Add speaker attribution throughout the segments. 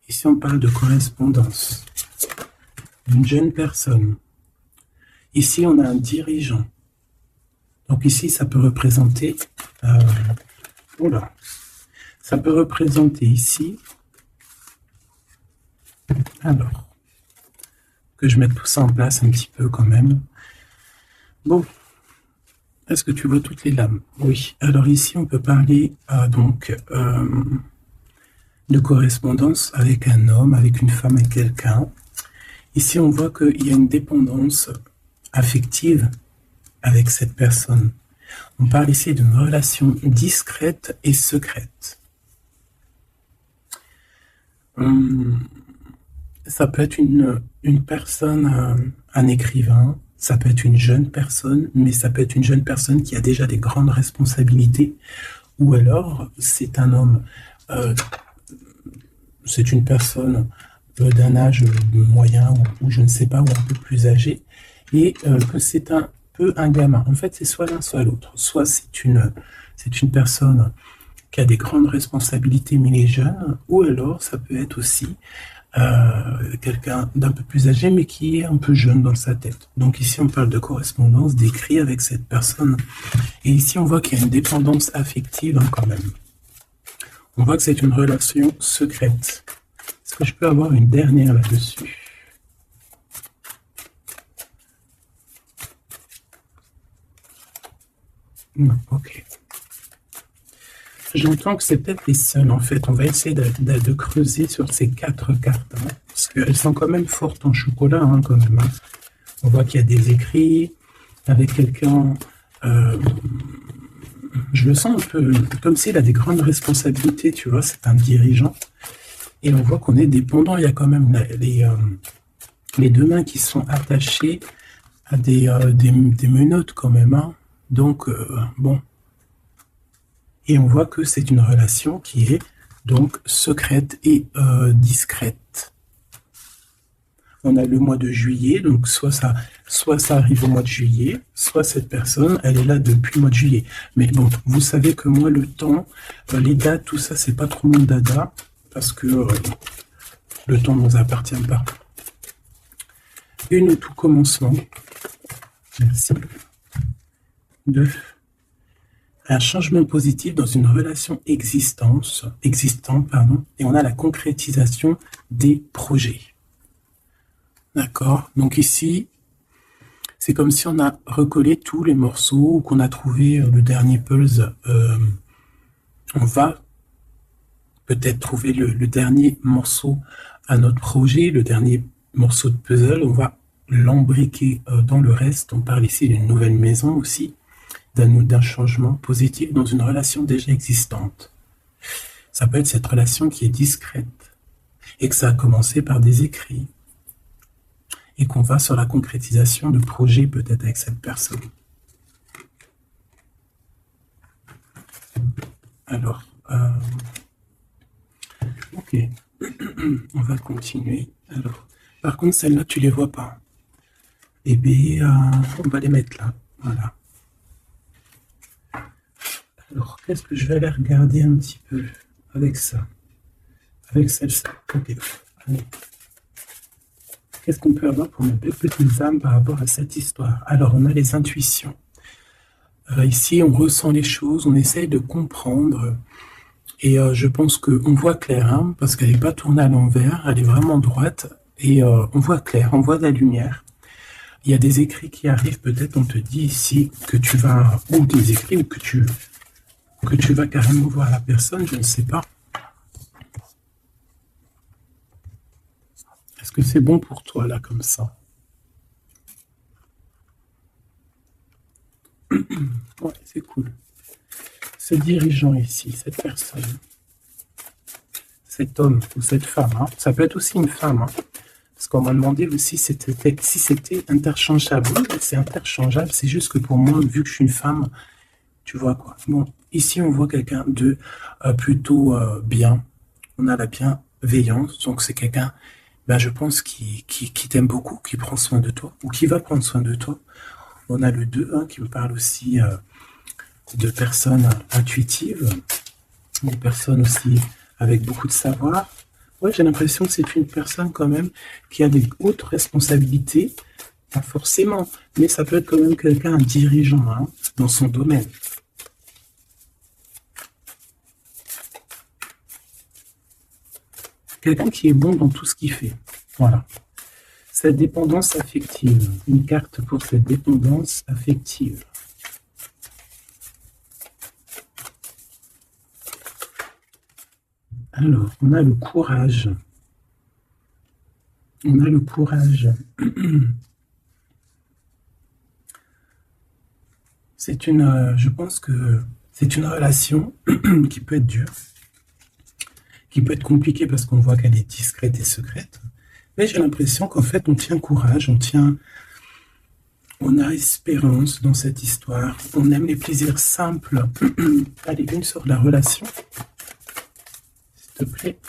Speaker 1: Ici, on parle de correspondance. Une jeune personne. Ici, on a un dirigeant. Donc ici, ça peut représenter... ça peut représenter ici... Alors, que je mette tout ça en place un petit peu quand même. Bon, est-ce que tu vois toutes les lames? Oui. Alors ici, on peut parler de correspondance avec un homme, avec une femme et quelqu'un. Ici, on voit qu'il y a une dépendance affective avec cette personne. On parle ici d'une relation discrète et secrète. Ça peut être une personne, un écrivain, ça peut être une jeune personne, mais ça peut être une jeune personne qui a déjà des grandes responsabilités, ou alors c'est un homme, c'est une personne d'un âge moyen ou je ne sais pas, ou un peu plus âgé, et que c'est un peu un gamin. En fait, c'est soit l'un, soit l'autre. Soit c'est une personne qui a des grandes responsabilités, mais il est jeune, ou alors ça peut être aussi quelqu'un d'un peu plus âgé, mais qui est un peu jeune dans sa tête. Donc ici, on parle de correspondance, d'écrit avec cette personne. Et ici, on voit qu'il y a une dépendance affective quand même. On voit que c'est une relation secrète. Est-ce que je peux avoir une dernière là-dessus? Non, ok. J'entends que c'est peut-être les seules, en fait. On va essayer de creuser sur ces 4 cartes, hein, parce qu'elles sont quand même fortes en chocolat, hein, quand même. Hein. On voit qu'il y a des écrits avec quelqu'un... je le sens un peu comme s'il a des grandes responsabilités, tu vois, c'est un dirigeant. Et on voit qu'on est dépendant. Il y a quand même les deux mains qui sont attachées à des menottes quand même. Hein. Donc, bon... Et on voit que c'est une relation qui est donc secrète et discrète. On a le mois de juillet, donc soit ça arrive au mois de juillet, soit cette personne, elle est là depuis le mois de juillet. Mais bon, vous savez que moi, le temps, les dates, tout ça, c'est pas trop mon dada, parce que le temps ne nous appartient pas. Une au tout commencement. Merci. 2. Un changement positif dans une relation existante, et on a la concrétisation des projets. D'accord? Donc ici, c'est comme si on a recollé tous les morceaux, ou qu'on a trouvé le dernier puzzle. On va peut-être trouver le dernier morceau à notre projet, le dernier morceau de puzzle, on va l'embriquer dans le reste. On parle ici d'une nouvelle maison aussi, d'un changement positif dans une relation déjà existante. Ça peut être cette relation qui est discrète et que ça a commencé par des écrits et qu'on va sur la concrétisation de projets peut-être avec cette personne. Alors, ok, on va continuer. Alors, par contre, celles-là, tu les vois pas. Eh bien, on va les mettre là. Voilà. Alors, qu'est-ce que je vais aller regarder un petit peu avec ça? Avec celle-ci. Ok. Allez. Qu'est-ce qu'on peut avoir pour mes petites âmes par rapport à cette histoire? Alors, on a les intuitions. Ici, on ressent les choses, on essaye de comprendre. Et je pense qu'on voit clair, hein, parce qu'elle n'est pas tournée à l'envers, elle est vraiment droite. Et on voit clair, on voit de la lumière. Il y a des écrits qui arrivent, peut-être on te dit ici que tu vas... Ou des écrits ou que tu vas carrément voir la personne, je ne sais pas. Est-ce que c'est bon pour toi, là, comme ça? Ouais, c'est cool. Ce dirigeant ici, cette personne, cet homme ou cette femme, hein, ça peut être aussi une femme, hein, parce qu'on m'a demandé aussi si c'était interchangeable. Oui, c'est interchangeable, c'est juste que pour moi, vu que je suis une femme, tu vois quoi. Bon, ici, on voit quelqu'un de plutôt bien. On a la bienveillance, donc c'est quelqu'un, ben, je pense, qui t'aime beaucoup, qui prend soin de toi, ou qui va prendre soin de toi. On a le 2, hein, qui me parle aussi de personnes intuitives, des personnes aussi avec beaucoup de savoir. Ouais, j'ai l'impression que c'est une personne quand même qui a des hautes responsabilités, pas forcément, mais ça peut être quand même quelqu'un, un dirigeant, hein, dans son domaine. Quelqu'un qui est bon dans tout ce qu'il fait. Voilà. Cette dépendance affective. Une carte pour cette dépendance affective. Alors, on a le courage. On a le courage. Je pense que c'est une relation qui peut être dure, qui peut être compliquée parce qu'on voit qu'elle est discrète et secrète. Mais j'ai l'impression qu'en fait, on tient courage, on a espérance dans cette histoire. On aime les plaisirs simples. Allez, une sur la relation, s'il te plaît.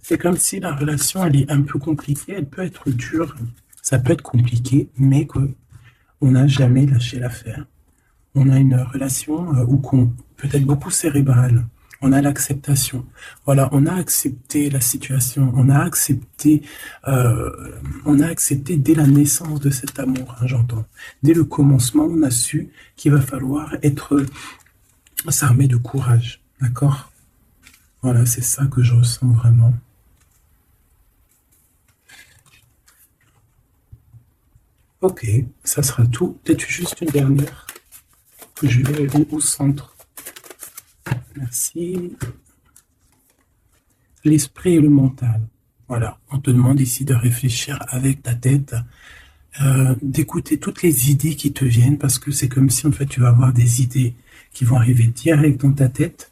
Speaker 1: C'est comme si la relation, elle est un peu compliquée, elle peut être dure, ça peut être compliqué, mais qu'on n'a jamais lâché l'affaire. On a une relation peut-être beaucoup cérébrale. On a l'acceptation. Voilà, on a accepté la situation. On a accepté dès la naissance de cet amour, hein, j'entends. Dès le commencement, on a su qu'il va falloir être s'armer de courage. D'accord? Voilà, c'est ça que je ressens vraiment. Ok, ça sera tout. Peut-être juste une dernière que je vais au centre. Merci. L'esprit et le mental. Voilà, on te demande ici de réfléchir avec ta tête, d'écouter toutes les idées qui te viennent, parce que c'est comme si en fait tu vas avoir des idées qui vont arriver direct dans ta tête.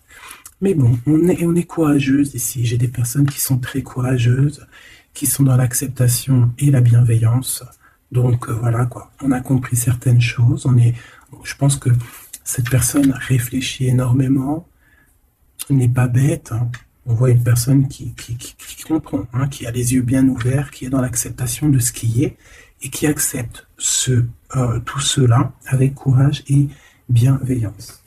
Speaker 1: Mais bon, on est courageuse ici. J'ai des personnes qui sont très courageuses, qui sont dans l'acceptation et la bienveillance. Donc voilà quoi, on a compris certaines choses. Je pense que cette personne réfléchit énormément, n'est pas bête, hein. On voit une personne qui comprend, hein, qui a les yeux bien ouverts, qui est dans l'acceptation de ce qui est et qui accepte tout cela avec courage et bienveillance.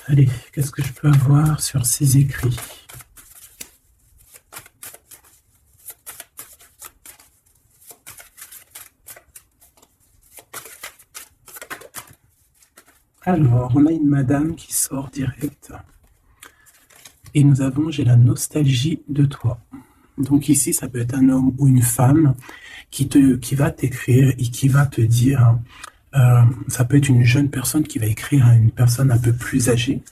Speaker 1: Allez, qu'est-ce que je peux avoir sur ces écrits? Alors, on a une madame qui sort direct. Et j'ai la nostalgie de toi. Donc ici, ça peut être un homme ou une femme qui va t'écrire et qui va te dire, ça peut être une jeune personne qui va écrire à une personne un peu plus âgée,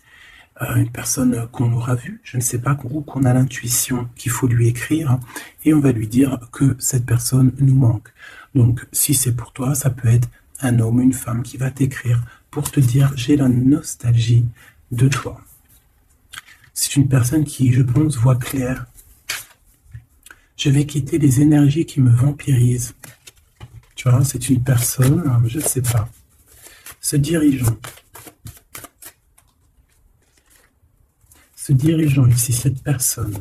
Speaker 1: une personne qu'on aura vue, je ne sais pas, ou qu'on a l'intuition qu'il faut lui écrire, et on va lui dire que cette personne nous manque. Donc si c'est pour toi, ça peut être un homme ou une femme qui va t'écrire pour te dire j'ai la nostalgie de toi. C'est une personne qui, je pense, voit clair. Je vais quitter les énergies qui me vampirisent. Tu vois, c'est une personne, je ne sais pas, ce dirigeant ici, cette personne,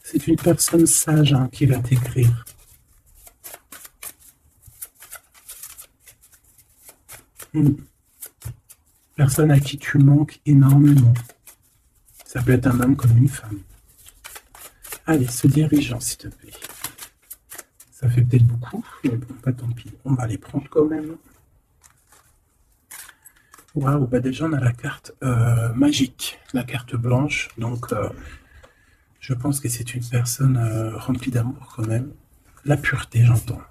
Speaker 1: c'est une personne sage, hein, qui va t'écrire. Personne à qui tu manques énormément. Ça peut être un homme comme une femme. Allez, ce dirigeant, s'il te plaît. Ça fait peut-être beaucoup, mais bon, pas tant pis. On va les prendre quand même. Waouh, bah déjà on a la carte magique, la carte blanche. Donc, je pense que c'est une personne remplie d'amour quand même. La pureté, j'entends.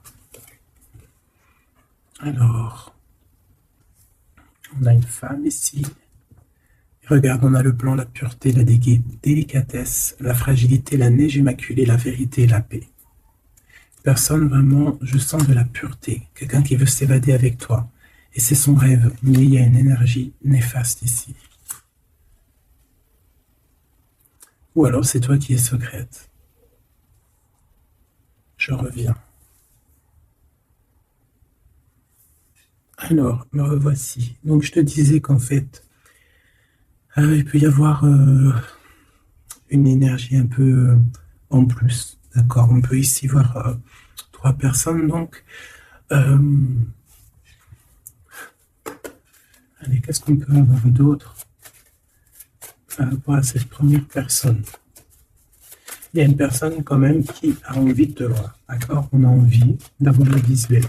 Speaker 1: Alors, on a une femme ici. Regarde, on a le blanc, la pureté, la délicatesse, la fragilité, la neige immaculée, la vérité et la paix. Personne vraiment, je sens de la pureté, quelqu'un qui veut s'évader avec toi. Et c'est son rêve, mais il y a une énergie néfaste ici. Ou alors c'est toi qui es secrète. Je reviens. Alors, me revoici. Donc, je te disais qu'en fait, il peut y avoir une énergie un peu en plus. D'accord? On peut ici voir 3 personnes. Donc, euh, allez, qu'est-ce qu'on peut avoir d'autre par rapport à cette première personne? Il y a une personne quand même qui a envie de te voir. D'accord? On a envie d'avoir le visuel.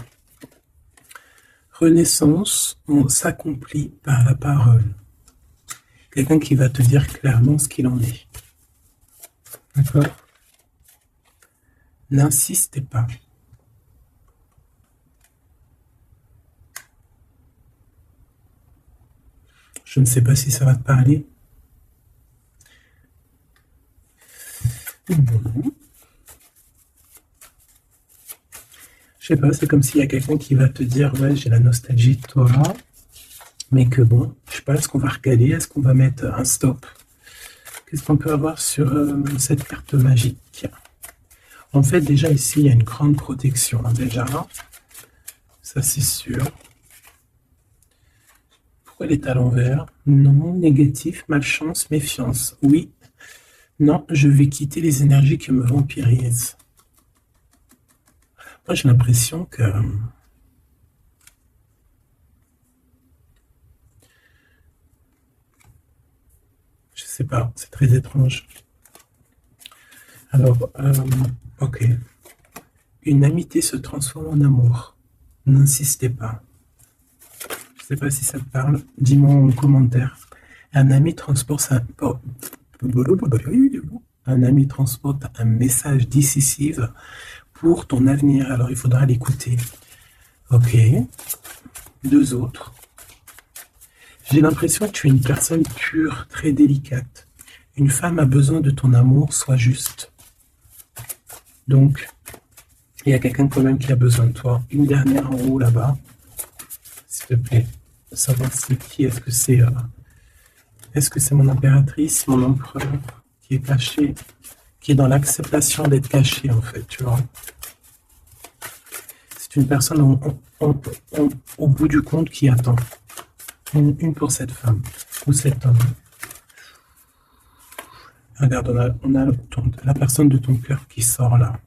Speaker 1: Renaissance, on s'accomplit par la parole. Quelqu'un qui va te dire clairement ce qu'il en est. D'accord? N'insistez pas. Je ne sais pas si ça va te parler. Bon. Je sais pas, c'est comme s'il y a quelqu'un qui va te dire ouais, j'ai la nostalgie de toi, mais que bon, je sais pas, est-ce qu'on va regarder, est-ce qu'on va mettre un stop? Qu'est-ce qu'on peut avoir sur cette carte magique? En fait, déjà ici, il y a une grande protection, hein, déjà. Ça, c'est sûr. Pourquoi elle est à l'envers? Non, négatif, malchance, méfiance. Oui, non, je vais quitter les énergies qui me vampirisent. Moi, j'ai l'impression que... Je sais pas, c'est très étrange. Alors, ok. Une amitié se transforme en amour. N'insistez pas. Je sais pas si ça te parle. Dis-moi en commentaire. Un ami transporte un message décisif pour ton avenir. Alors, il faudra l'écouter. Ok. 2 autres. J'ai l'impression que tu es une personne pure, très délicate. Une femme a besoin de ton amour, sois juste. Donc, il y a quelqu'un quand même qui a besoin de toi. Une dernière en haut là-bas. S'il te plaît. Savoir c'est qui. Est-ce que c'est mon impératrice, mon empereur qui est caché, qui est dans l'acceptation d'être caché en fait, tu vois. C'est une personne au bout du compte qui attend. Une pour cette femme ou cet homme. Regarde, on a la personne de ton cœur qui sort là.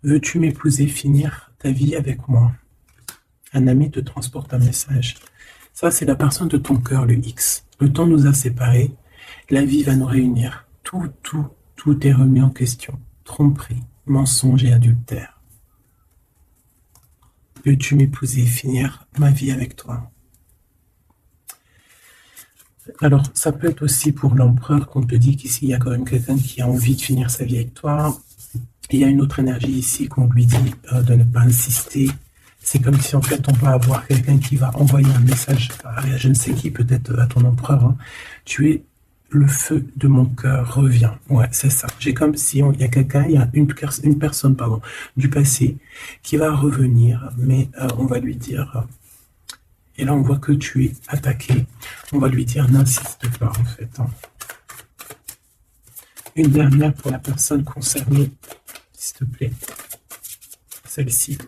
Speaker 1: Veux-tu m'épouser, finir ta vie avec moi? Un ami te transporte un message. Ça, c'est la personne de ton cœur, le X. Le temps nous a séparés. La vie va nous réunir. Tout est remis en question. Tromperie, mensonge et adultère. Veux-tu m'épouser, finir ma vie avec toi? Alors, ça peut être aussi pour l'empereur qu'on te dit qu'ici, il y a quand même quelqu'un qui a envie de finir sa vie avec toi. Il y a une autre énergie ici qu'on lui dit de ne pas insister. C'est comme si en fait on va avoir quelqu'un qui va envoyer un message à je ne sais qui, peut-être à ton empereur. Hein. Tu es le feu de mon cœur, reviens. Ouais, c'est ça. J'ai comme si il y a quelqu'un, il y a une personne pardon, du passé qui va revenir, mais on va lui dire... et là on voit que tu es attaqué. On va lui dire n'insiste pas en fait. Hein. Une dernière pour la personne concernée, s'il te plaît. Celle-ci.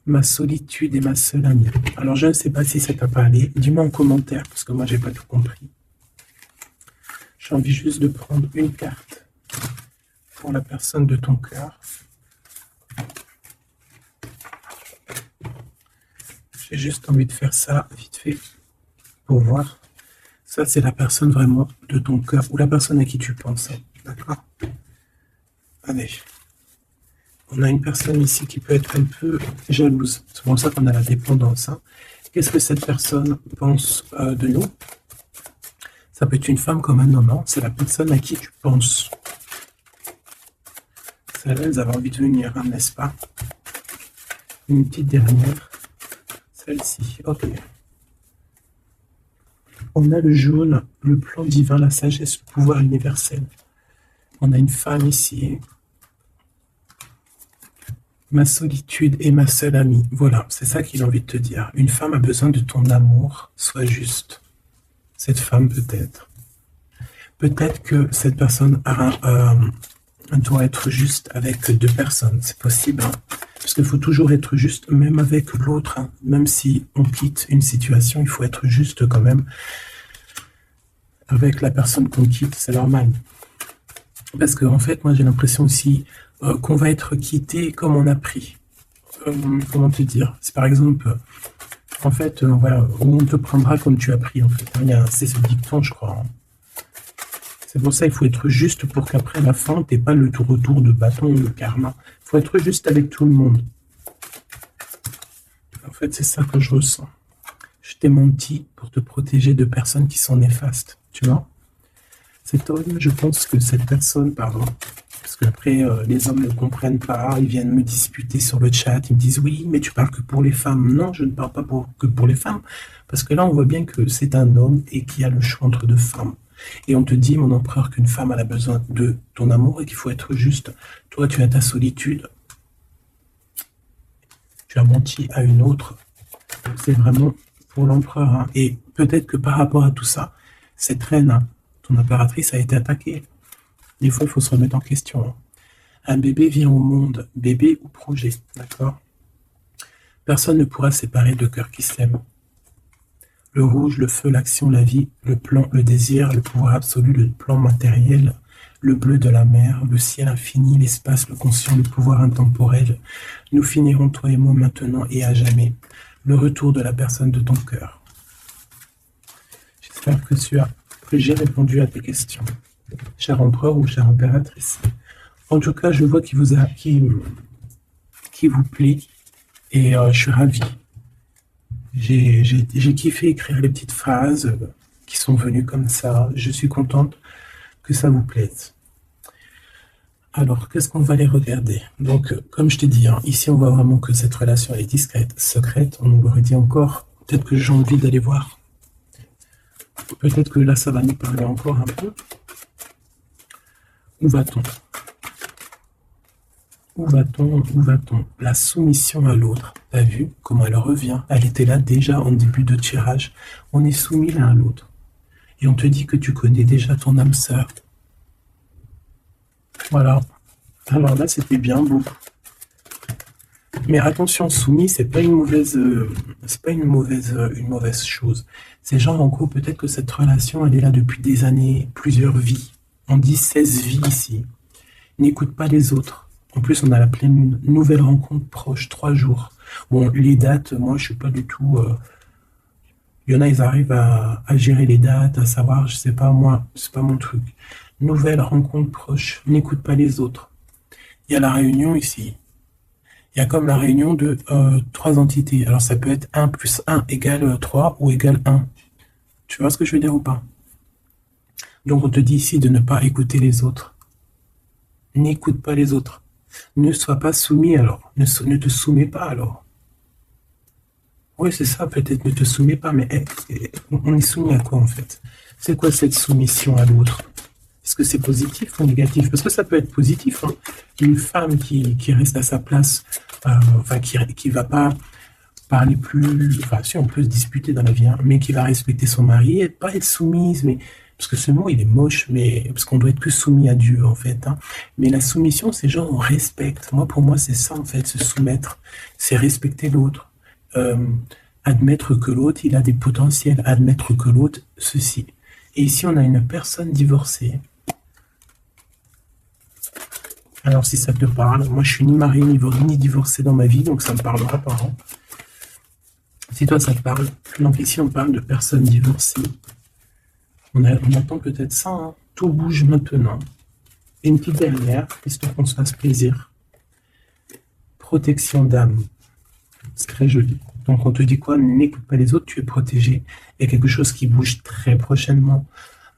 Speaker 1: Ma solitude est ma seule amie. Alors, je ne sais pas si ça t'a parlé. Dis-moi en commentaire, parce que moi, j'ai pas tout compris. J'ai envie juste de prendre une carte pour la personne de ton cœur. J'ai juste envie de faire ça vite fait pour voir. Ça, c'est la personne vraiment de ton cœur ou la personne à qui tu penses. D'accord? Allez. On a une personne ici qui peut être un peu jalouse. C'est pour ça qu'on a la dépendance. Hein. Qu'est-ce que cette personne pense de nous? Ça peut être une femme comme un homme. Hein. C'est la personne à qui tu penses. Celle-là, elles avaient envie de venir, hein, n'est-ce pas? Une petite dernière. Celle-ci. Ok. On a le jaune, le plan divin, la sagesse, le pouvoir universel. On a une femme ici. Ma solitude est ma seule amie. Voilà, c'est ça qu'il a envie de te dire. Une femme a besoin de ton amour. Sois juste. Cette femme peut-être. Peut-être que cette personne a doit être juste avec deux personnes. C'est possible, hein. Parce qu'il faut toujours être juste, même avec l'autre. Hein. Même si on quitte une situation, il faut être juste quand même avec la personne qu'on quitte. C'est normal. Parce que en fait, moi, j'ai l'impression aussi qu'on va être quitté comme on a pris. Comment te dire? C'est par exemple, en fait, voilà, on te prendra comme tu as pris, en fait. C'est ce dicton, je crois. Hein. C'est pour ça qu'il faut être juste pour qu'après la fin, tu n'aies pas le retour de bâton, le karma. Il faut être juste avec tout le monde. En fait, c'est ça que je ressens. Je t'ai menti pour te protéger de personnes qui sont néfastes, tu vois. Cet homme, je pense que cette personne, pardon, parce qu'après, les hommes ne comprennent pas, ils viennent me disputer sur le chat, ils me disent « Oui, mais tu parles que pour les femmes. » Non, je ne parle pas que pour les femmes, parce que là, on voit bien que c'est un homme et qu'il y a le choix entre deux femmes. Et on te dit, mon empereur, qu'une femme elle a besoin de ton amour et qu'il faut être juste. Toi, tu as ta solitude. Tu as menti à une autre. C'est vraiment pour l'empereur. Hein. Et peut-être que par rapport à tout ça, cette reine, hein, ton impératrice, a été attaquée. Des fois, il faut se remettre en question. Hein. Un bébé vient au monde, bébé ou projet, d'accord? Personne ne pourra séparer deux cœurs qui s'aiment. Le rouge, le feu, l'action, la vie, le plan, le désir, le pouvoir absolu, le plan matériel, le bleu de la mer, le ciel infini, l'espace, le conscient, le pouvoir intemporel. Nous finirons, toi et moi, maintenant et à jamais. Le retour de la personne de ton cœur. J'espère que j'ai répondu à tes questions. Cher empereur ou chère impératrice. En tout cas, je vois qu'il vous plaît et je suis ravi. J'ai kiffé écrire les petites phrases qui sont venues comme ça. Je suis contente que ça vous plaise. Alors, qu'est-ce qu'on va aller regarder? Donc, comme je t'ai dit, hein, ici, on voit vraiment que cette relation est discrète, secrète. On nous le redit encore. Peut-être que j'ai envie d'aller voir. Peut-être que là, ça va nous parler encore un peu. Où va-t-on? Où va-t-on? Où va-t-on? La soumission à l'autre. T'as vu comment elle revient? Elle était là déjà en début de tirage. On est soumis l'un à l'autre. Et on te dit que tu connais déjà ton âme sœur. Voilà. Alors là, c'était bien beau. Mais attention, soumis, c'est pas une mauvaise chose. C'est genre, en gros, peut-être que cette relation, elle est là depuis des années, plusieurs vies. On dit 16 vies ici. N'écoute pas les autres. En plus, on a la pleine lune. Nouvelle rencontre proche, 3 jours. Bon, les dates, moi, je suis pas du tout... Il y en a, ils arrivent à gérer les dates, à savoir, je sais pas, moi, c'est pas mon truc. Nouvelle rencontre proche. N'écoute pas les autres. Il y a la réunion ici. Il y a comme la réunion de 3 entités. Alors, ça peut être 1 plus 1 égale 3 ou égale 1. Tu vois ce que je veux dire ou pas? Donc, on te dit ici de ne pas écouter les autres. N'écoute pas les autres. Ne sois pas soumis alors. Ne te soumets pas alors. Oui, c'est ça, peut-être ne te soumets pas, mais on est soumis à quoi en fait? C'est quoi cette soumission à l'autre? Est-ce que c'est positif ou négatif? Parce que ça peut être positif. Hein. Une femme qui reste à sa place, enfin qui va pas parler plus... Enfin, si on peut se disputer dans la vie, hein, mais qui va respecter son mari et pas être soumise, mais... Parce que ce mot, il est moche, mais parce qu'on doit être que soumis à Dieu, en fait. Hein. Mais la soumission, c'est genre on respecte. Moi, pour moi, c'est ça, en fait, se soumettre. C'est respecter l'autre. Admettre que l'autre, il a des potentiels. Admettre que l'autre, ceci. Et ici, on a une personne divorcée. Alors, si ça te parle, moi, je suis ni marié, ni divorcé dans ma vie, donc ça me parlera pas. Hein. Si toi, ça te parle. Donc ici, on parle de personnes divorcées. On attend peut-être ça, hein. Tout bouge maintenant. Et une petite dernière, histoire qu'on se fasse plaisir. Protection d'âme. C'est très joli. Donc on te dit quoi? N'écoute pas les autres, tu es protégé. Il y a quelque chose qui bouge très prochainement.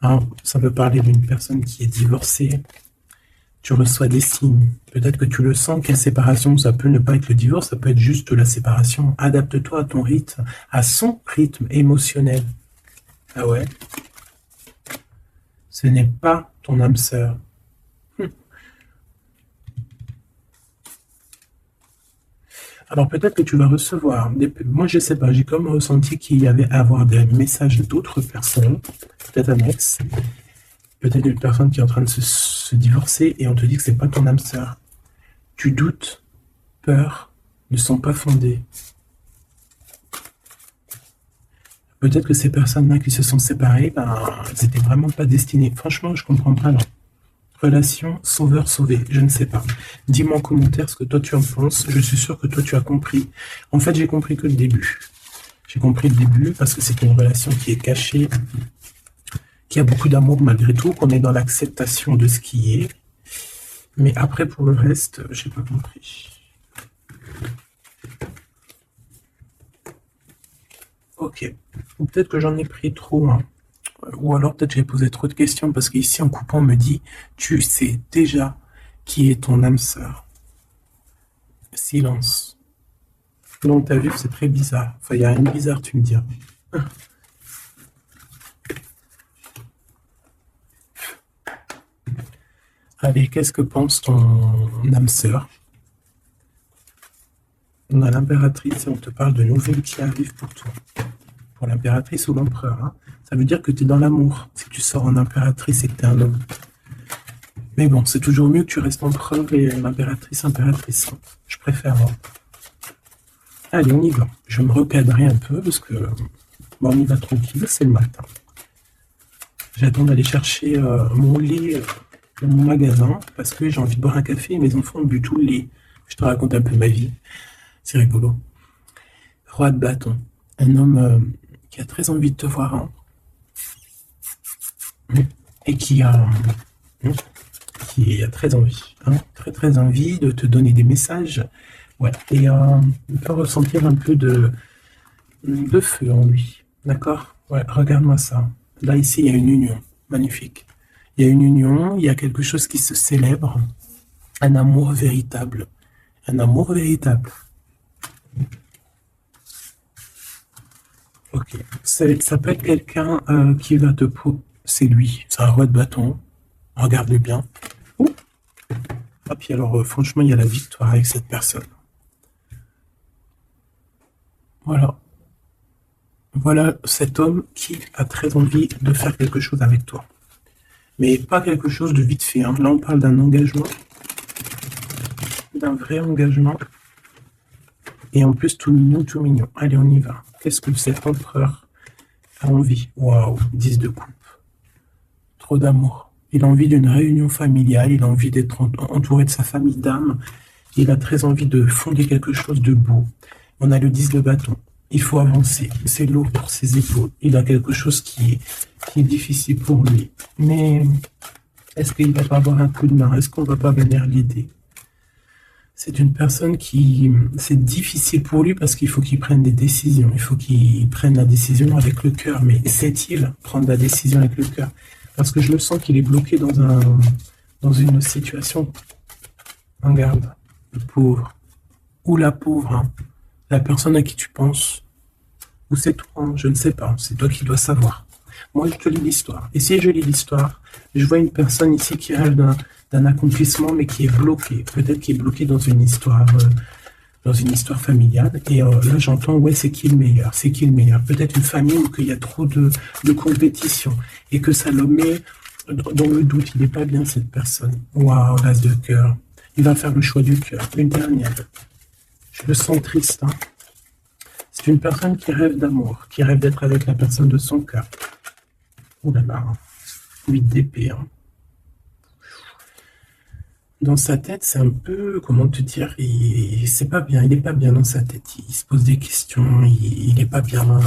Speaker 1: Alors, ça peut parler d'une personne qui est divorcée. Tu reçois des signes. Peut-être que tu le sens, quelle séparation, ça peut ne pas être le divorce, ça peut être juste la séparation. Adapte-toi à ton rythme, à son rythme émotionnel. Ah ouais? Ce n'est pas ton âme sœur. Alors peut-être que tu vas recevoir, moi je sais pas, j'ai comme ressenti qu'il y avait à avoir des messages d'autres personnes, peut-être annexes, Peut-être une personne qui est en train de se divorcer et on te dit que c'est pas ton âme sœur. Tu doutes, peur, ne sont pas fondées. Peut-être que ces personnes-là qui se sont séparées, elles n'étaient vraiment pas destinées. Franchement, je comprends pas leur relation sauveur-sauvé. Je ne sais pas. Dis-moi en commentaire ce que toi tu en penses. Je suis sûr que toi tu as compris. En fait, j'ai compris que le début. J'ai compris le début parce que c'est une relation qui est cachée, qui a beaucoup d'amour malgré tout, qu'on est dans l'acceptation de ce qui est. Mais après, pour le reste, j'ai pas compris. Ok. Ou peut-être que j'en ai pris trop, hein. Ou alors peut-être j'ai posé trop de questions parce qu'ici en coupant on me dit tu sais déjà qui est ton âme sœur. Silence. Donc t'as vu, c'est très bizarre. Enfin, il y a rien de bizarre, tu me diras. Allez, qu'est-ce que pense ton âme sœur? On a l'impératrice et on te parle de nouvelles qui arrivent pour toi. Pour l'impératrice ou l'empereur, hein. Ça veut dire que tu es dans l'amour. Si tu sors en impératrice et que tu es un homme. Mais bon, c'est toujours mieux que tu restes empereur et l'impératrice, impératrice. Je préfère. Hein. Allez, on y va. Je vais me recadrer un peu parce que bon, on y va tranquille, c'est le matin. J'attends d'aller chercher mon lait dans mon magasin parce que j'ai envie de boire un café et mes enfants ont bu tout le lait. Je te raconte un peu ma vie. C'est rigolo. Roi de bâton. Un homme qui a très envie de te voir. Hein. Et qui a très envie. Hein, très très envie de te donner des messages. Ouais. Et il peut ressentir un peu de feu en lui. D'accord? Ouais, regarde-moi ça. Là, ici, il y a une union. Magnifique. Il y a une union, il y a quelque chose qui se célèbre. Un amour véritable. Un amour véritable. Ok. Ça peut être quelqu'un qui va te... C'est lui. C'est un roi de bâton. Regarde-le bien. Ouh. Ah, puis alors, franchement, il y a la victoire avec cette personne. Voilà. Voilà cet homme qui a très envie de faire quelque chose avec toi. Mais pas quelque chose de vite fait. Hein. Là, on parle d'un engagement. D'un vrai engagement. Et en plus, tout mignon, tout mignon. Allez, on y va. Qu'est-ce que cet empereur a envie? Waouh, 10 de coupe. Trop d'amour. Il a envie d'une réunion familiale. Il a envie d'être entouré de sa famille d'âmes. Il a très envie de fonder quelque chose de beau. On a le 10 de bâton. Il faut avancer. C'est lourd pour ses épaules. Il a quelque chose qui est difficile pour lui. Mais est-ce qu'il ne va pas avoir un coup de main? Est-ce qu'on ne va pas venir l'aider? C'est une personne qui... C'est difficile pour lui parce qu'il faut qu'il prenne des décisions. Il faut qu'il prenne la décision avec le cœur. Mais sait-il prendre la décision avec le cœur? Parce que je le sens qu'il est bloqué dans une situation. Regarde, le pauvre. Ou la pauvre, hein. La personne à qui tu penses. Ou c'est toi, hein, je ne sais pas. C'est toi qui dois savoir. Moi, je te lis l'histoire. Et si je lis l'histoire, je vois une personne ici qui rêve d'un accomplissement, mais qui est bloquée. Peut-être qui est bloquée dans une histoire familiale. Et là, j'entends, ouais, c'est qui le meilleur? C'est qui le meilleur? Peut-être une famille où il y a trop de compétition. Et que ça le met dans le doute. Il n'est pas bien, cette personne. Waouh, l'as de cœur. Il va faire le choix du cœur. Une dernière. Je le sens triste. Hein. C'est une personne qui rêve d'amour, qui rêve d'être avec la personne de son cœur. Ouh là là, 8 d'épée. Hein. Dans sa tête, c'est un peu, comment te dire, c'est pas bien, il n'est pas bien dans sa tête. Il se pose des questions, il n'est pas bien,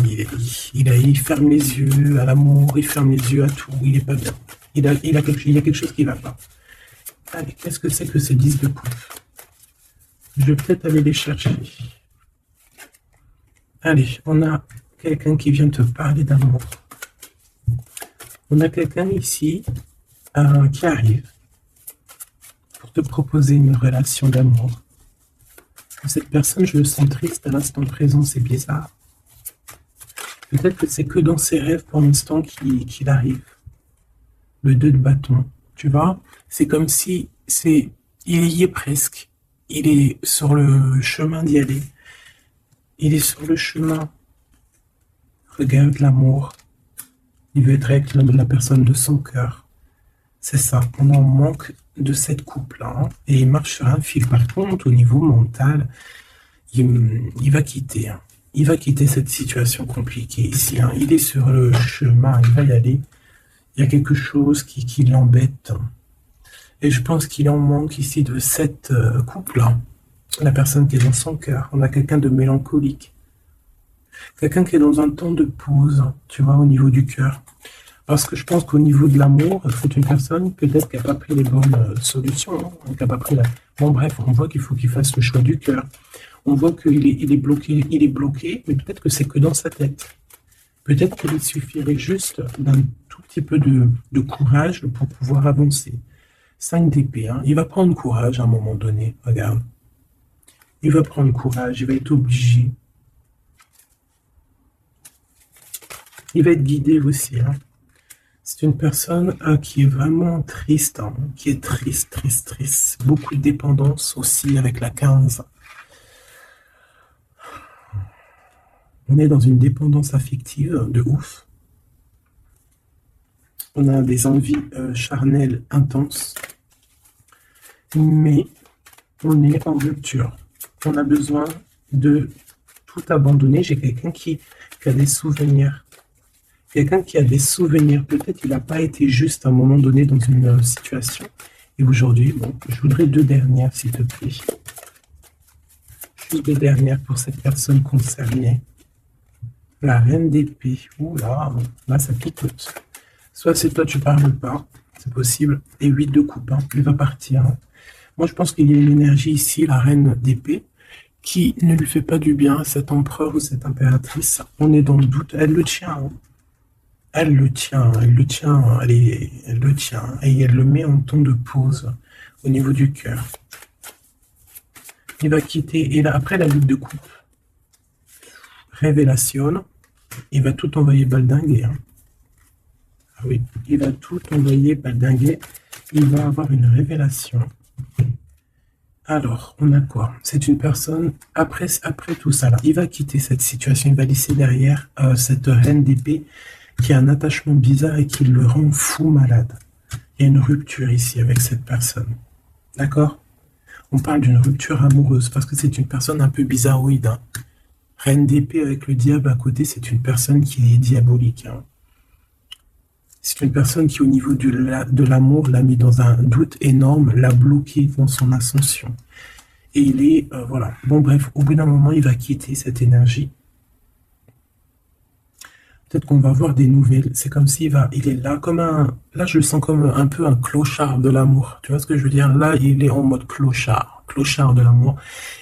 Speaker 1: il ferme les yeux à l'amour, il ferme les yeux à tout, il n'est pas bien. Il y a quelque chose qui ne va pas. Allez, qu'est-ce que c'est que ces 10 de coupe? Je vais peut-être aller les chercher. Allez, on a quelqu'un qui vient te parler d'amour. On a quelqu'un ici qui arrive pour te proposer une relation d'amour. Cette personne, je le sens triste à l'instant présent, c'est bizarre. Peut-être que c'est que dans ses rêves pour l'instant qu'il arrive. Le 2 de bâton, tu vois? C'est comme si il y est presque. Il est sur le chemin d'y aller. Il est sur le chemin. Regarde l'amour. Il veut être avec la personne de son cœur. C'est ça, on en manque de cette coupe-là, hein. Et il marche sur un fil. Par contre, au niveau mental, il va quitter, hein. Il va quitter cette situation compliquée ici, hein. Il est sur le chemin, il va y aller. Il y a quelque chose qui l'embête. Et je pense qu'il en manque ici de cette coupe-là. La personne qui est dans son cœur. On a quelqu'un de mélancolique. Quelqu'un qui est dans un temps de pause, tu vois, au niveau du cœur. Parce que je pense qu'au niveau de l'amour, c'est une personne peut-être qui n'a pas pris les bonnes solutions, hein, qui n'a pas pris la... Bon bref, on voit qu'il faut qu'il fasse le choix du cœur. On voit qu'il est bloqué, mais peut-être que c'est que dans sa tête. Peut-être qu'il suffirait juste d'un tout petit peu de courage pour pouvoir avancer. 5 d'épée, hein. Il va prendre courage à un moment donné, regarde. Il va prendre courage, il va être obligé. Il va être guidé aussi, hein. C'est une personne qui est vraiment triste, hein, qui est triste. Beaucoup de dépendance aussi avec la 15. On est dans une dépendance affective de ouf. On a des envies charnelles intenses. Mais on est en rupture. On a besoin de tout abandonner. J'ai quelqu'un qui a des souvenirs. Quelqu'un qui a des souvenirs, peut-être qu'il n'a pas été juste à un moment donné dans une situation. Et aujourd'hui, bon, je voudrais 2 dernières, s'il te plaît. Juste 2 dernières pour cette personne concernée. La reine d'épée. Ouh là, ça picote. Soit c'est toi, tu parles pas, c'est possible. Et 8 de coupe, hein, il va partir. Hein. Moi, je pense qu'il y a une énergie ici, la reine d'épée, qui ne lui fait pas du bien à cet empereur ou cette impératrice. On est dans le doute. Elle le tient. Hein. Elle le tient, elle le tient, et elle le met en temps de pause au niveau du cœur. Il va quitter, et là, après la lutte de coupe, révélation, il va tout envoyer baldinguer. Hein. Ah oui, il va tout envoyer baldinguer, il va avoir une révélation. Alors, on a quoi? C'est une personne, après tout ça, là, il va quitter cette situation, il va laisser derrière cette reine d'épée, qui a un attachement bizarre et qui le rend fou malade. Il y a une rupture ici avec cette personne. D'accord? On parle d'une rupture amoureuse parce que c'est une personne un peu bizarroïde. Hein. Reine d'épée avec le diable à côté, c'est une personne qui est diabolique. Hein. C'est une personne qui, au niveau de l'amour, l'a mis dans un doute énorme, l'a bloqué dans son ascension. Et il est, voilà. Bon, bref, au bout d'un moment, il va quitter cette énergie. Peut-être qu'on va voir des nouvelles. C'est comme s'il il est là comme là je le sens comme un peu un clochard de l'amour. Tu vois ce que je veux dire? Là, il est en mode clochard de l'amour.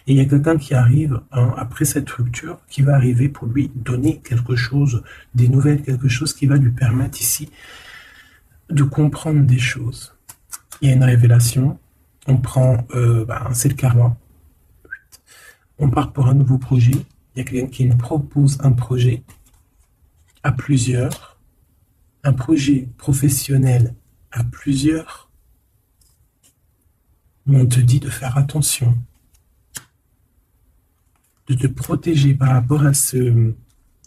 Speaker 1: Et il y a quelqu'un qui arrive, hein, après cette rupture, qui va arriver pour lui donner quelque chose, des nouvelles, quelque chose qui va lui permettre ici de comprendre des choses. Il y a une révélation. On prend, c'est le karma. On part pour un nouveau projet. Il y a quelqu'un qui nous propose un projet. À plusieurs, un projet professionnel à plusieurs, mais on te dit de faire attention, de te protéger par rapport à de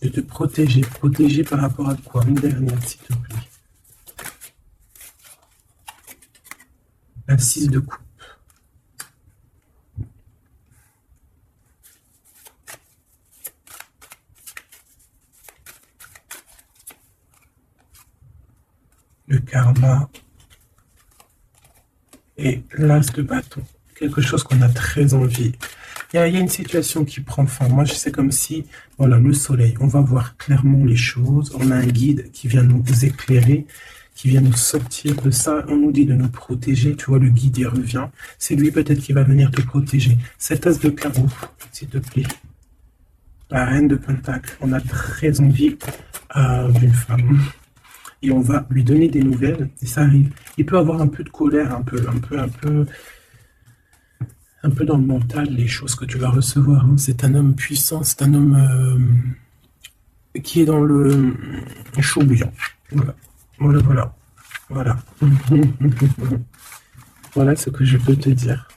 Speaker 1: te protéger par rapport à quoi? Une dernière, s'il te plaît. La 6 de coupe. Le karma et l'as de bâton. Quelque chose qu'on a très envie. Il y a une situation qui prend fin. Moi, c'est comme si, voilà, le soleil, on va voir clairement les choses. On a un guide qui vient nous éclairer, qui vient nous sortir de ça. On nous dit de nous protéger. Tu vois, le guide, il revient. C'est lui peut-être qui va venir te protéger. Cet as de carreau, s'il te plaît. La reine de Pentacle. On a très envie d'une femme. Et on va lui donner des nouvelles, et ça arrive. Il peut avoir un peu de colère, un peu dans le mental, les choses que tu vas recevoir. Hein. C'est un homme puissant, c'est un homme qui est dans le chaud bouillant. Voilà. Voilà ce que je peux te dire.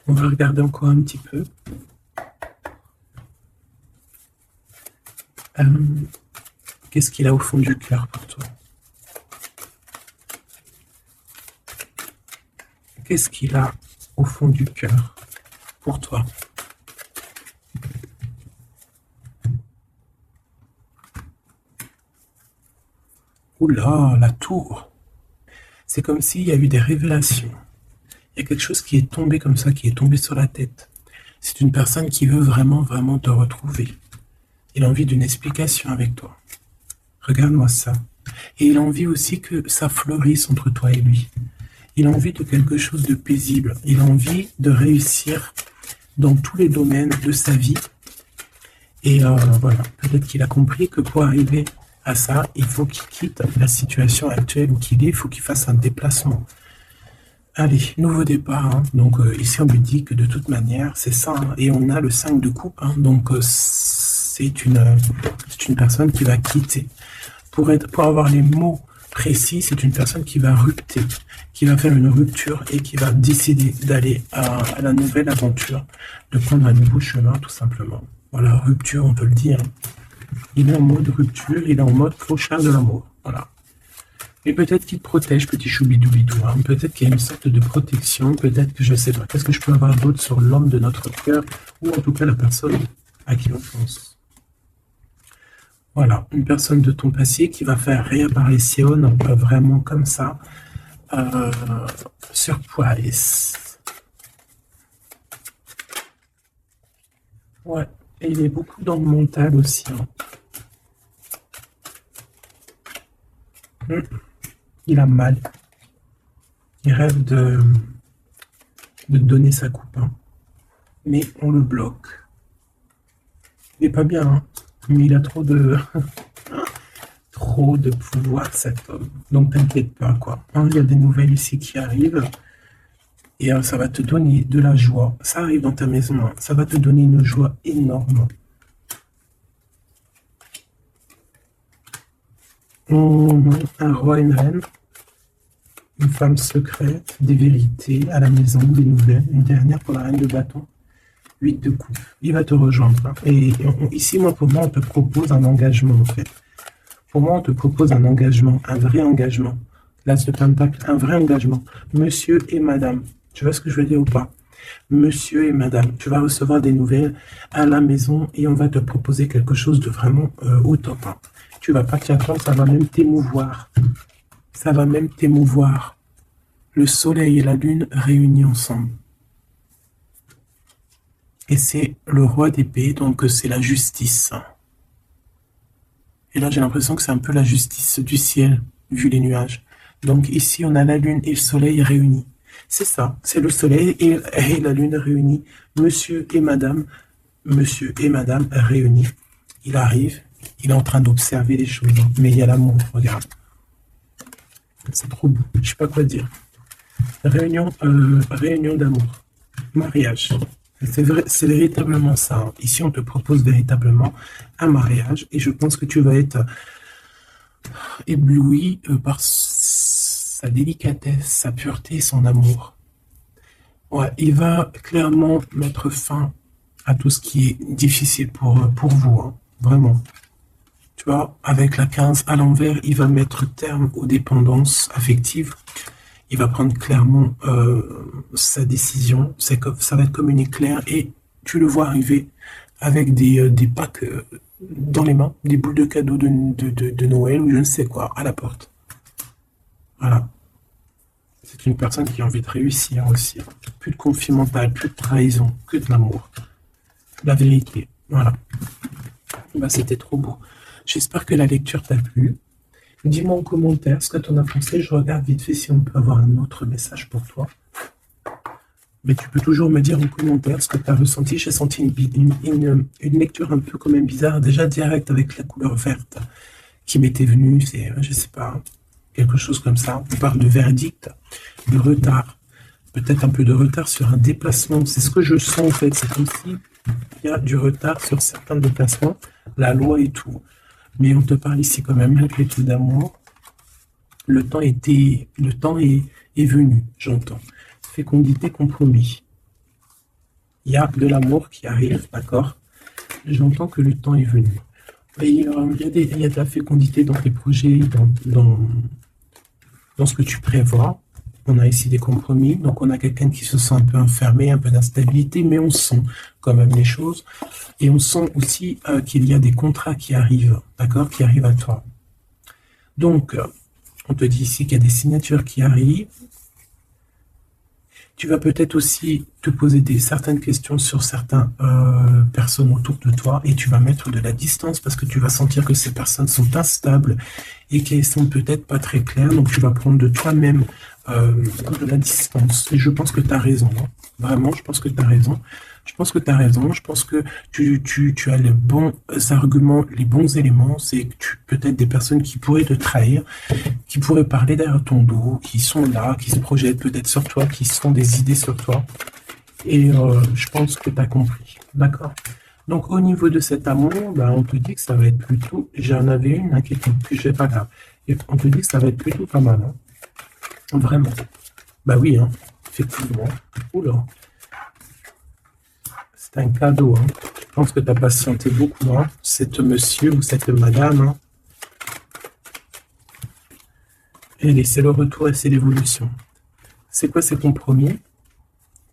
Speaker 1: On va regarder encore un petit peu. Qu'est-ce qu'il a au fond du cœur pour toi? Qu'est-ce qu'il a au fond du cœur pour toi? Oula, la tour. C'est comme s'il y a eu des révélations. Il y a quelque chose qui est tombé comme ça, qui est tombé sur la tête. C'est une personne qui veut vraiment, vraiment te retrouver. Il a envie d'une explication avec toi. Regarde-moi ça. Et il a envie aussi que ça fleurisse entre toi et lui. Il a envie de quelque chose de paisible. Il a envie de réussir dans tous les domaines de sa vie. Et voilà, peut-être qu'il a compris que pour arriver à ça, il faut qu'il quitte la situation actuelle où il est, il faut qu'il fasse un déplacement. Allez, nouveau départ. Hein. Donc ici, on lui dit que de toute manière, c'est ça. Hein. Et on a le 5 de coupe. Hein. Donc c'est une personne qui va quitter. Pour avoir les mots précis, c'est une personne qui va rupter, qui va faire une rupture et qui va décider d'aller à la nouvelle aventure, de prendre un nouveau chemin, tout simplement. Voilà, rupture, on peut le dire. Il est en mode rupture, il est en mode clochard de l'amour. Voilà. Et peut-être qu'il te protège, petit choubidoubidou. Hein. Peut-être qu'il y a une sorte de protection, peut-être que je sais pas. Qu'est-ce que je peux avoir d'autre sur l'homme de notre cœur, ou en tout cas la personne à qui on pense. Voilà, une personne de ton passé qui va faire réapparition vraiment comme ça, surprise. Ouais, et il est beaucoup dans le mental aussi. Hein. Il a mal. Il rêve de donner sa coupe. Hein. Mais on le bloque. Il n'est pas bien, hein. Mais il a trop de pouvoir, cet homme. Donc t'inquiète pas, quoi. Hein, il y a des nouvelles ici qui arrivent. Et ça va te donner de la joie. Ça arrive dans ta maison. Hein. Ça va te donner une joie énorme. Un roi et une reine. Une femme secrète, des vérités à la maison, des nouvelles. Une dernière pour la reine de bâton. 8 de coupe. Il va te rejoindre. Et ici, pour moi, on te propose un engagement, en fait. Pour moi, on te propose un engagement, un vrai engagement. L'as de pentacle, un vrai engagement. Monsieur et madame. Tu vois ce que je veux dire ou pas? Monsieur et madame, tu vas recevoir des nouvelles à la maison et on va te proposer quelque chose de vraiment au top. Hein. Tu vas pas t'y attendre, ça va même t'émouvoir. Ça va même t'émouvoir. Le soleil et la lune réunis ensemble. Et c'est le roi d'épée, donc c'est la justice. Et là, j'ai l'impression que c'est un peu la justice du ciel, vu les nuages. Donc ici, on a la lune et le soleil réunis. C'est ça, c'est le soleil et la lune réunis. Monsieur et madame réunis. Il arrive, il est en train d'observer les choses. Mais il y a l'amour, regarde. C'est trop beau, je sais pas quoi dire. Réunion d'amour. Mariage. C'est véritablement ça. Hein. Ici, on te propose véritablement un mariage et je pense que tu vas être ébloui par sa délicatesse, sa pureté et son amour. Ouais, il va clairement mettre fin à tout ce qui est difficile pour vous. Hein. Vraiment. Tu vois, avec la 15 à l'envers, il va mettre terme aux dépendances affectives. Il va prendre clairement sa décision. Ça va être comme une éclair et tu le vois arriver avec des packs dans les mains, des boules de cadeaux de Noël ou je ne sais quoi, à la porte. Voilà. C'est une personne qui a envie de réussir aussi. Plus de conflit mental, plus de trahison, que de l'amour. La vérité. Voilà. Bah, c'était trop beau. J'espère que la lecture t'a plu. Dis-moi en commentaire ce que tu en as pensé. Je regarde vite fait si on peut avoir un autre message pour toi. Mais tu peux toujours me dire en commentaire ce que tu as ressenti. J'ai senti une lecture un peu quand même bizarre. Déjà direct avec la couleur verte qui m'était venue. C'est, je sais pas, quelque chose comme ça. On parle de verdict, de retard. Peut-être un peu de retard sur un déplacement. C'est ce que je sens en fait. C'est comme si il y a du retard sur certains déplacements. La loi et tout. Mais on te parle ici quand même malgré tout d'amour. Le temps est venu, j'entends. Fécondité, compromis. Il y a de l'amour qui arrive, d'accord? J'entends que le temps est venu. Et il y a de la fécondité dans tes projets, dans ce que tu prévois. On a ici des compromis, donc on a quelqu'un qui se sent un peu enfermé, un peu d'instabilité, mais on sent quand même les choses. Et on sent aussi qu'il y a des contrats qui arrivent, d'accord, qui arrivent à toi. Donc, on te dit ici qu'il y a des signatures qui arrivent. Tu vas peut-être aussi te poser certaines questions sur certaines personnes autour de toi et tu vas mettre de la distance parce que tu vas sentir que ces personnes sont instables et qu'elles sont peut-être pas très claires. Donc tu vas prendre de toi-même de la distance. Et je pense que tu as raison. Hein. Vraiment, je pense que tu as raison. Je pense que tu as raison. Je pense que tu as les bons arguments, les bons éléments. C'est peut-être des personnes qui pourraient te trahir, qui pourraient parler derrière ton dos, qui sont là, qui se projettent peut-être sur toi, qui sont des idées sur toi. Et je pense que tu as compris. D'accord. Donc, au niveau de cet amour, ben, on te dit que ça va être plutôt... J'en avais une inquiétude que je vais pas grave. Et on te dit que ça va être plutôt pas mal. Hein. Vraiment. Bah oui, hein. Effectivement. Oula. C'est un cadeau. Hein. Je pense que tu as patienté beaucoup. Hein. Cette monsieur ou cette madame. Hein. Et c'est le retour et c'est l'évolution. C'est quoi ces compromis?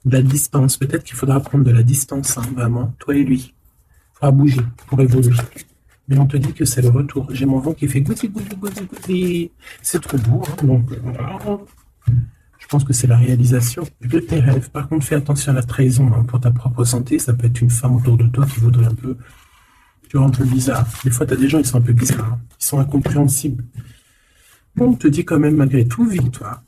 Speaker 1: De la distance. Peut-être qu'il faudra prendre de la distance, hein, vraiment, toi et lui. Il faudra bouger pour évoluer. Mais on te dit que c'est le retour. J'ai mon vent qui fait goutti, goutti, goutti, goutti. C'est trop beau. Hein, donc, je pense que c'est la réalisation de tes rêves. Par contre, fais attention à la trahison hein, pour ta propre santé. Ça peut être une femme autour de toi qui voudrait un peu... Tu vois, un peu bizarre. Des fois, tu as des gens qui sont un peu bizarres. Hein. Ils sont incompréhensibles. Bon, on te dit quand même malgré tout, victoire.